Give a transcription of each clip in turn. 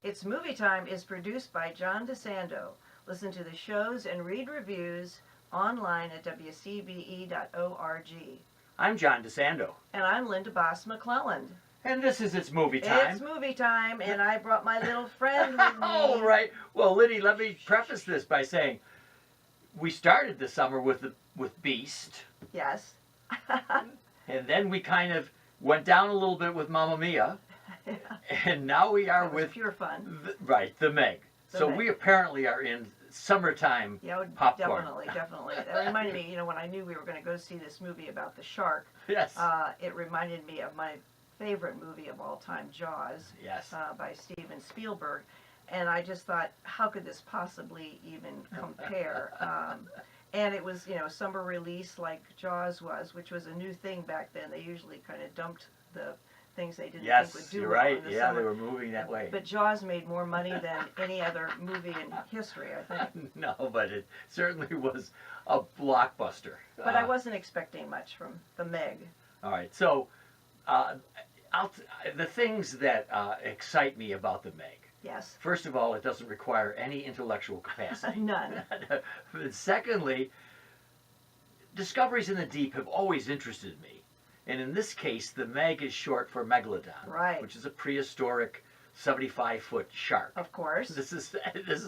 It's Movie Time is produced by John DeSando. Listen to the shows and read reviews online at WCBE.org. I'm John DeSando. And I'm Linda Baas McClelland. And this is It's Movie Time. It's movie time, and I brought my little friend with me. All right. Well, Liddy, let me preface this by saying we started the summer with Beast. Yes. And then we kind of went down a little bit with Mamma Mia. Yeah. And now we are That was with pure fun. The Meg. The We Meg. apparently are in summertime popcorn. Definitely. That reminded me, when I knew we were going to go see this movie about the shark, Yes. it reminded me of my favorite movie of all time, Jaws, Yes. by Steven Spielberg. And I just thought, how could this possibly even compare? And it was, summer release like Jaws was, which was a new thing back then. They usually kind of dumped the things they didn't think would Yes, do you're well right. in the Yeah, summer. they were moving that way. But Jaws made more money than any other movie in history, I think. No, but it certainly was a blockbuster. But I wasn't expecting much from the Meg. All right, so the things that excite me about the Meg. Yes. First of all, it doesn't require any intellectual capacity. None. Secondly, discoveries in the deep have always interested me. And in this case, the Meg is short for Megalodon, Right. which is a prehistoric 75-foot shark. Of course. This is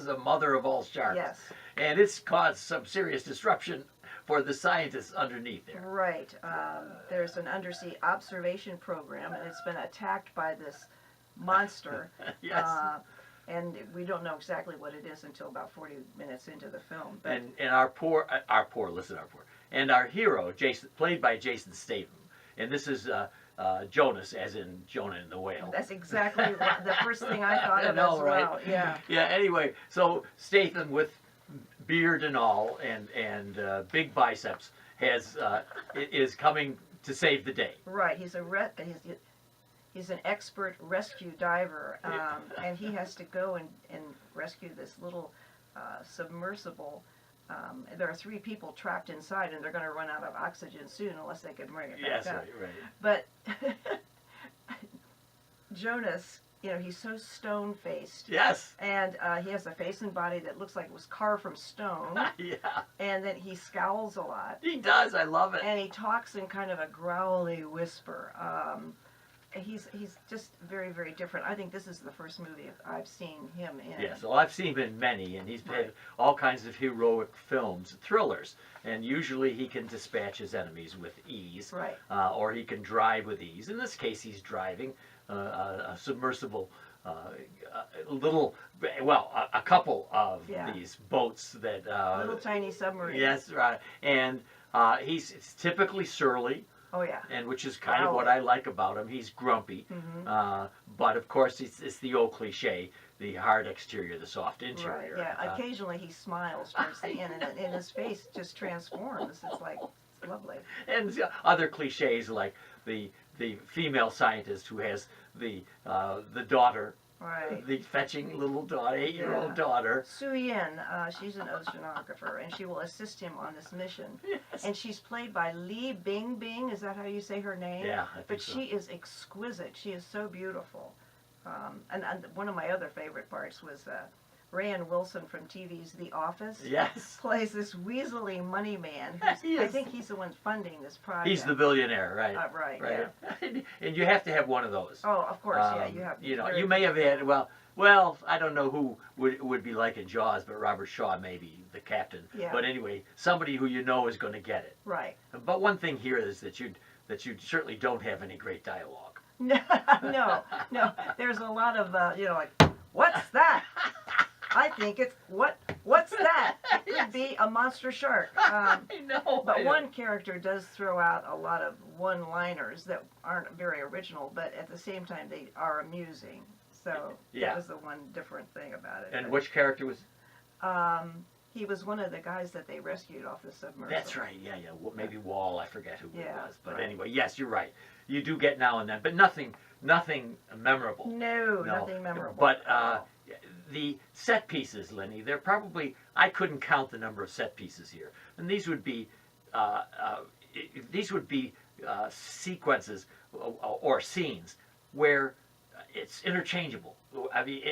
a mother of all sharks. Yes. And it's caused some serious disruption for the scientists underneath there. Right. There's an undersea observation program, and it's been attacked by this monster. Yes. And we don't know exactly what it is until about 40 minutes into the film. But And our poor, and our hero, Jason, played by Jason Statham, and this is Jonas, as in Jonah and the Whale. that's exactly the first thing I thought of know, as right? well. Yeah. Yeah. Anyway, so Statham with beard and all, and big biceps, is coming to save the day. Right. He's an expert rescue diver, and he has to go and rescue this little submersible. There are 3 people trapped inside, and they're going to run out of oxygen soon unless they can bring it back Yes, up. right. But Jonas, he's so stone-faced. Yes. And he has a face and body that looks like it was carved from stone. Yeah. And then he scowls a lot. He does. I love it. And he talks in kind of a growly whisper. He's just very, very different. I think this is the first movie I've seen him in. Yes, well, I've seen him in many, and he's had all kinds of heroic films, thrillers, and usually he can dispatch his enemies with ease, Right. Or he can drive with ease. In this case, he's driving a submersible, a couple of these boats that... little tiny submarine. Yes, right, and he's typically surly. Oh, yeah. And which is kind of what I like about him. He's grumpy, but of course it's the old cliche: the hard exterior, the soft interior. Right. Yeah. Occasionally he smiles towards the end, and his face just transforms. It's like it's lovely. And other cliches like the female scientist who has the daughter. Right. The fetching little daughter, 8-year-old daughter. Su Yin, she's an oceanographer, and she will assist him on this mission. Yes. And she's played by Li Bingbing. Is that how you say her name? Yeah, I think But so. she is exquisite. She is so beautiful. And one of my other favorite parts was Rainn Wilson from TV's The Office. Yes. Plays this weaselly money man. He I is. think he's the one funding this project. He's the billionaire, right? Right. Yeah. And you have to have one of those. Oh, of course. You have. You may have had well, I don't know who would be like in Jaws, but Robert Shaw may be the captain. Yeah. But anyway, somebody who you know is going to get it. Right. But one thing here is that you certainly don't have any great dialogue. No. There's a lot of like, what's that? I think it's what's that? It could be a monster shark. I know. But one character does throw out a lot of one-liners that aren't very original, but at the same time they are amusing. So that was the one different thing about it. And but, which character was? He was one of the guys that they rescued off the submersible. That's right. Yeah. Maybe Wall. I forget who it was. But right. anyway, yes, you're right. You do get now and then, but nothing memorable. No, nothing memorable. But the set pieces, Lenny, they're probably, I couldn't count the number of set pieces here, and these would be sequences or scenes where it's interchangeable. I mean,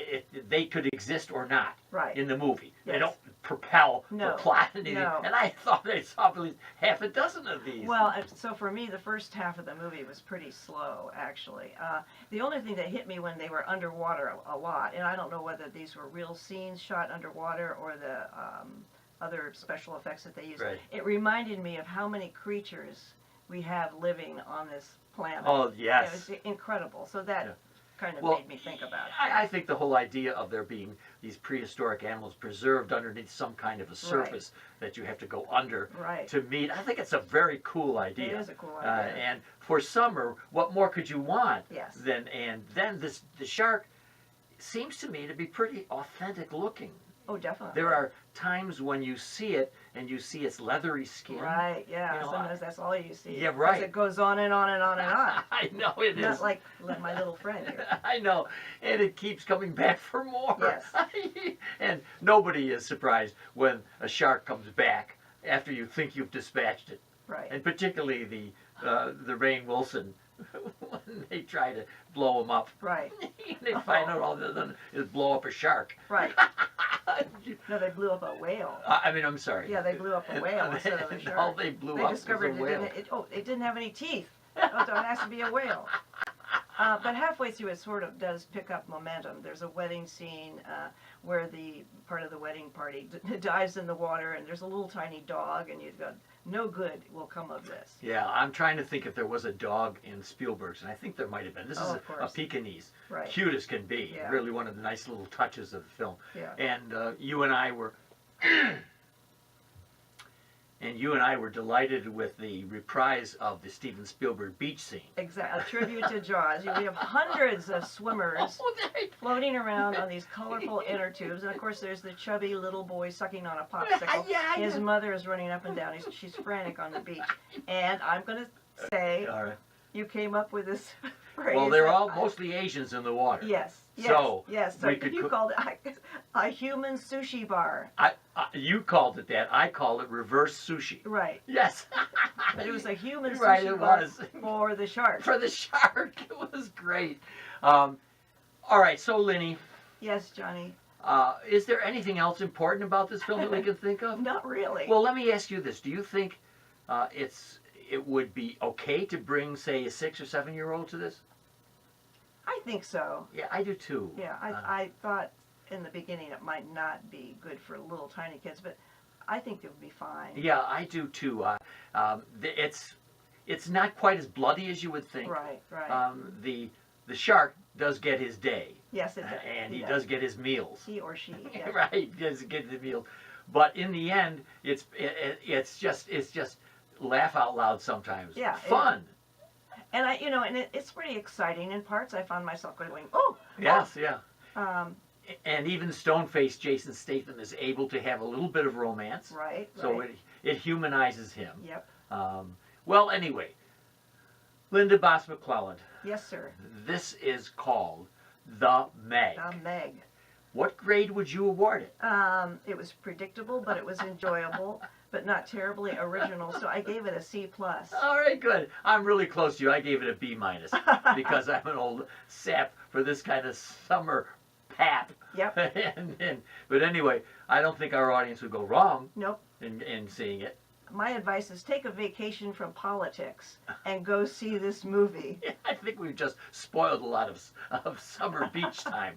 they could exist or not Right. in the movie. They Yes. don't propel No, the plot. And no. I thought I saw at least half a dozen of these. Well, so for me, the first half of the movie was pretty slow, actually. The only thing that hit me when they were underwater a lot, and I don't know whether these were real scenes shot underwater or the other special effects that they used, Right. it reminded me of how many creatures we have living on this planet. Oh, yes. It was incredible. So that Yeah. kind of Well, made me think about it. I think the whole idea of there being these prehistoric animals preserved underneath some kind of a surface that you have to go under Right. to meet, I think it's a very cool idea. It is a cool idea. And for summer, what more could you want? Yes. And then the shark seems to me to be pretty authentic looking. Oh, definitely. There are times when you see it and you see its leathery skin. Right, yeah. You know, Sometimes that's all you see. Yeah, 'Cause right. it goes on and on and on and on. I know it Not is. like my little friend here. I know, and it keeps coming back for more. Yes. And nobody is surprised when a shark comes back after you think you've dispatched it, Right. and particularly the Rainn Wilson when they try to blow him up. Right. They find out all they've done is blow up a shark. Right. No, they blew up a whale. I mean, I'm sorry. Yeah, they blew up a whale instead of a And shark. all they blew They up was discovered a whale. it didn't have any teeth. Oh, so it has to be a whale. But halfway through, it sort of does pick up momentum. There's a wedding scene where the part of the wedding party dives in the water, and there's a little tiny dog, and you've got no good will come of this. Yeah, I'm trying to think if there was a dog in Spielberg's, and I think there might have been. This is Oh, of a course. Pekingese, Right. cute as can be. Yeah. Really one of the nice little touches of the film. Yeah. And you and I were, delighted with the reprise of the Steven Spielberg beach scene. Exactly. A tribute to Jaws. We have hundreds of swimmers Oh, they- floating around on these colorful inner tubes, and of course there's the chubby little boy sucking on a popsicle. Yeah, His yeah. mother is running up and down. She's frantic on the beach. And I'm going to say, All right. you came up with this phrase. Well, they're that all I- mostly Asians in the water. Yes. Yes. So, yes. So we could you cook- called it a human sushi bar. You called it that. I called it reverse sushi. Right. Yes. But it was a human sushi Right, it bar was. for the shark. For the shark. It was great. All right, so Linny, Yes, Johnny. is there anything else important about this film that we can think of? Not really. Well, let me ask you this. Do you think it would be okay to bring, say, a 6 or 7-year-old to this? I think so. Yeah, I do too. Yeah, I thought in the beginning it might not be good for little tiny kids, but I think it would be fine. Yeah, I do too. It's not quite as bloody as you would think. Right, right. The shark does get his day, Yes, it does. and he does get his meals. He or she. Yeah. Right, he does get the meals. But in the end, it's just laugh out loud sometimes. Yeah, Fun. And it's pretty exciting in parts. I found myself going, oh. Yes, yeah. Oh. And even stone-faced Jason Statham is able to have a little bit of romance. Right. So right. it humanizes him. Yep. Well, anyway, Linda Baas McClelland, Yes, sir. this is called The Meg. Meg. What grade would you award it? It was predictable, but it was enjoyable, but not terribly original. So I gave it a C+. All right, good. I'm really close to you. I gave it a B- because I'm an old sap for this kind of summer pap. Yep. But anyway, I don't think our audience would go wrong Nope. in seeing it. My advice is take a vacation from politics and go see this movie. I think we've just spoiled a lot of summer beach time.